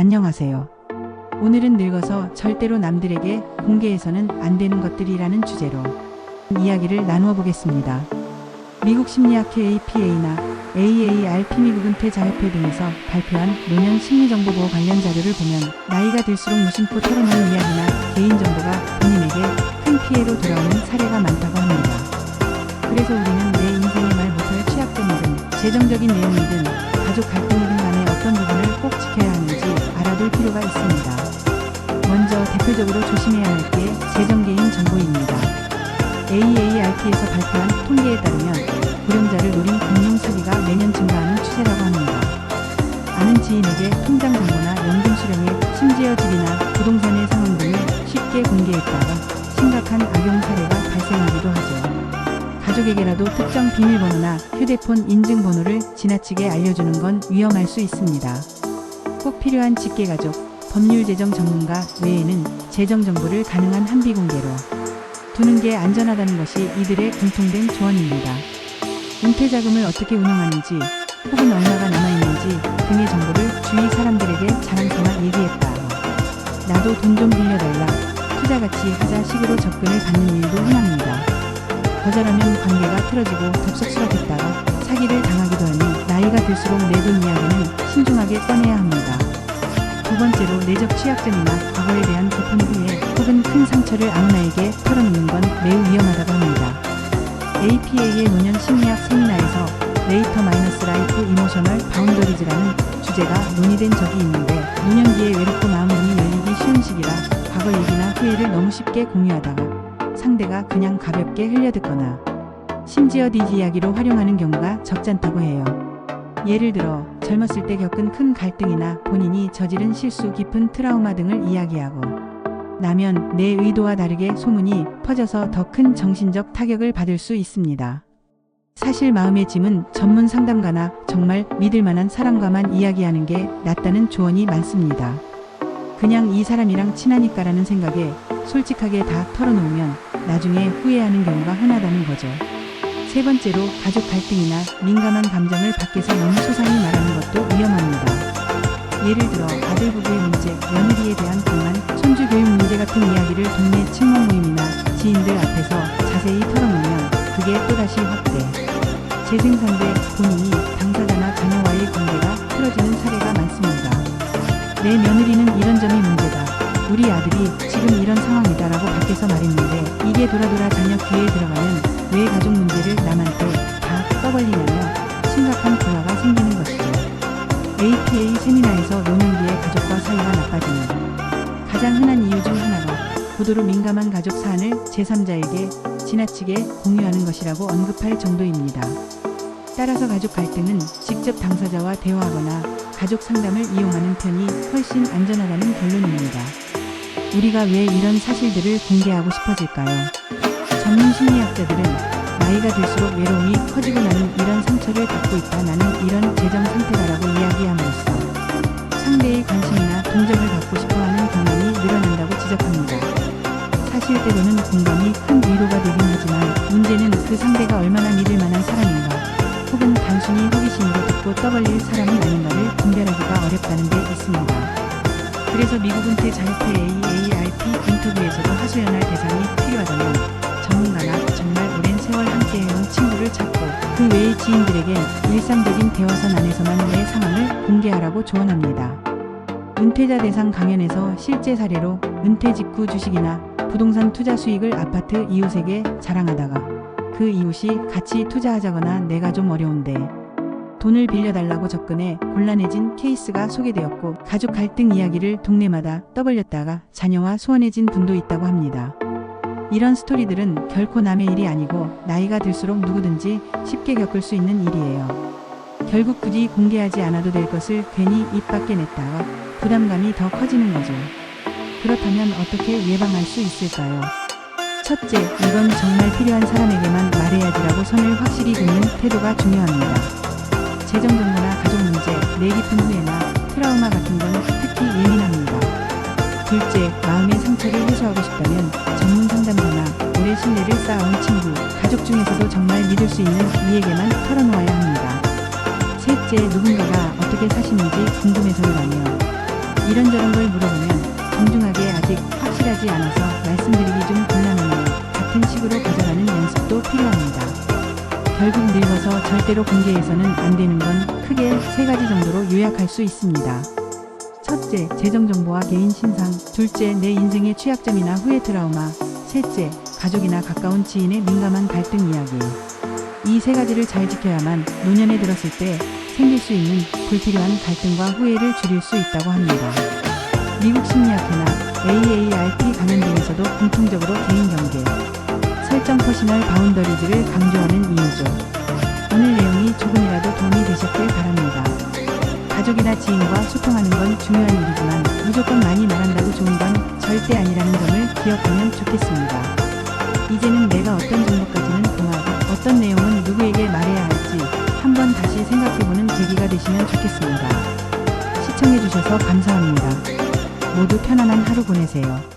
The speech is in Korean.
안녕하세요. 오늘은 늙어서 절대로 남들에게 공개해서는 안 되는 것들이라는 주제로 이야기를 나누어 보겠습니다. 미국 심리학회 APA나 AARP 미국 은퇴자협회 등에서 발표한 노년 심리정보보호 관련 자료를 보면 나이가 들수록 무심코 털어놓은 이야기나 개인정보가 본인에게 큰 피해로 돌아오는 사례가 많다고 합니다. 그래서 우리는 내 인생의 말 못할 취약점이든 재정적인 내용이든 가족 갈등이든 간에 어떤 부분을 꼭 지켜야 하는지 알아둘 필요가 있습니다. 먼저 대표적으로 조심해야 할 게 재정개인 정보입니다. AARP에서 발표한 통계에 따르면 고령자를 노린 금융 사기가 매년 증가하는 추세라고 합니다. 아는 지인에게 통장 정보나 연금 수령액, 심지어 집이나 부동산의 상황 등을 쉽게 공개했다가 심각한 악용 사례가 발생하기도 하죠. 가족에게라도 특정 비밀번호나 휴대폰 인증번호를 지나치게 알려주는 건 위험할 수 있습니다. 꼭 필요한 직계가족, 법률재정 전문가 외에는 재정정보를 가능한 한 비공개로 두는 게 안전하다는 것이 이들의 공통된 조언입니다. 은퇴자금을 어떻게 운영하는지 혹은 얼마가 남아있는지 등의 정보를 주위 사람들에게 자랑삼아 얘기했다. 나도 돈 좀 빌려달라, 투자같이 하자 식으로 접근을 받는 일도 흔합니다. 거절하면 관계가 틀어지고 덥석스럽겠다가 사기를 당하기도 하니 나이가 들수록 내 돈 이야기는 신중하게 꺼내야 합니다. 두 번째로 내적 취약점이나 과거에 대한 고통 후회 혹은 큰 상처를 아무나에게 털어놓는 건 매우 위험하다고 합니다. APA의 노년 심리학 세미나에서 레이터 마이너스 라이프 이모셔널 바운더리즈라는 주제가 논의된 적이 있는데 노년기에 외롭고 마음 문이 열리기 쉬운 시기라 과거 얘기나 후회를 너무 쉽게 공유하다가 상대가 그냥 가볍게 흘려듣거나 심지어 디지 이야기로 활용하는 경우가 적잖다고 해요. 예를 들어 젊었을 때 겪은 큰 갈등이나 본인이 저지른 실수, 깊은 트라우마 등을 이야기하고 나면 내 의도와 다르게 소문이 퍼져서 더 큰 정신적 타격을 받을 수 있습니다. 사실 마음의 짐은 전문 상담가나 정말 믿을 만한 사람과만 이야기하는 게 낫다는 조언이 많습니다. 그냥 이 사람이랑 친하니까라는 생각에 솔직하게 다 털어놓으면 나중에 후회하는 경우가 흔하다는 거죠. 세 번째로 가족 갈등이나 민감한 감정을 밖에서 너무 소상히 말하는 것도 위험합니다. 예를 들어 아들 부부의 문제, 며느리에 대한 불만, 손주 교육 문제 같은 이야기를 동네 친목 모임이나 지인들 앞에서 자세히 털어놓으면 그게 또다시 확대, 재생산돼 본인이 당사자나 자녀와의 관계가 틀어지는 사례가 많습니다. 내 며느리는 이런 점이 문제다, 우리 아들이 지금 이런 상황이다라고 밖에서 말했는데 이게 돌아돌아 자녀 귀에 들어가면 왜 가족 문제를 남한테 다 떠벌리냐며 심각한 불화가 생기는 것이죠. APA 세미나에서 노년기에 가족과 사이가 나빠지는 가장 흔한 이유 중 하나가 고도로 민감한 가족 사안을 제3자에게 지나치게 공유하는 것이라고 언급할 정도입니다. 따라서 가족 갈등은 직접 당사자와 대화하거나 가족 상담을 이용하는 편이 훨씬 안전하다는 결론입니다. 우리가 왜 이런 사실들을 공개하고 싶어질까요? 전문 심리학자들은 나이가 들수록 외로움이 커지고 나는 이런 상처를 갖고 있다, 나는 이런 재정 상태다라고 이야기함으로써 상대의 관심이나 동정을 받고 싶어하는 경향이 늘어난다고 지적합니다. 사실 때로는 공감이 큰 위로가 되긴 하지만 문제는 그 상대가 얼마나 믿을 만한 사람인가 혹은 단순히 호기심으로 듣고 떠벌릴 사람은 아닌가를 분별하기가 어렵다는 데 있습니다. 그래서 미국 은퇴자협회 AARP 인터뷰에서도 하소연할 대상이 필요하다면 전문가나 정말 오랜 세월 함께해온 친구를 찾고 그 외의 지인들에겐 일상적인 대화선 안에서만 내 상황을 공개하라고 조언합니다. 은퇴자 대상 강연에서 실제 사례로 은퇴 직후 주식이나 부동산 투자 수익을 아파트 이웃에게 자랑하다가 그 이웃이 같이 투자하자거나 내가 좀 어려운데 돈을 빌려달라고 접근해 곤란해진 케이스가 소개되었고 가족 갈등 이야기를 동네마다 떠벌렸다가 자녀와 소원해진 분도 있다고 합니다. 이런 스토리들은 결코 남의 일이 아니고 나이가 들수록 누구든지 쉽게 겪을 수 있는 일이에요. 결국 굳이 공개하지 않아도 될 것을 괜히 입 밖에 냈다가 부담감이 더 커지는 거죠. 그렇다면 어떻게 예방할 수 있을까요? 첫째, 이건 정말 필요한 사람에게만 말해야지라고 선을 확실히 긋는 태도가 중요합니다. 재정정보나 가족 문제, 내 깊은 후회나 트라우마 같은 건 특히 예민합니다. 둘째, 마음의 상처를 해소하고 싶다면 전문 상담사나 오래 신뢰를 쌓아온 친구, 가족 중에서도 정말 믿을 수 있는 이에게만 털어놓아야 합니다. 셋째, 누군가가 어떻게 사시는지 궁금해서라며 이런저런 걸 물어보면 정중하게 아직 확실하지 않아서 말씀드리기 좀 곤란하네요. 같은 식으로 거절하는 연습도 필요합니다. 결국 늙어서 절대로 공개해서는 안 되는 건 크게 세 가지 정도로 요약할 수 있습니다. 첫째, 재정정보와 개인 신상. 둘째, 내 인생의 취약점이나 후회 트라우마. 셋째, 가족이나 가까운 지인의 민감한 갈등 이야기. 이 세 가지를 잘 지켜야만 노년에 들었을 때 생길 수 있는 불필요한 갈등과 후회를 줄일 수 있다고 합니다. 미국 심리학회나 AARP 강연 등에서도 공통적으로 개인 경계, 설정 퍼시널 바운더리즈를 강조하는 이유죠. 오늘 내용이 조금이라도 도움이 되셨길 바랍니다. 가족이나 지인과 소통하는 건 중요한 일이지만 무조건 많이 말한다고 좋은 건 절대 아니라는 점을 기억하면 좋겠습니다. 이제는 내가 어떤 정도까지는 통하고 어떤 내용은 누구에게 말해야 할지 한번 다시 생각해보는 계기가 되시면 좋겠습니다. 시청해주셔서 감사합니다. 모두 편안한 하루 보내세요.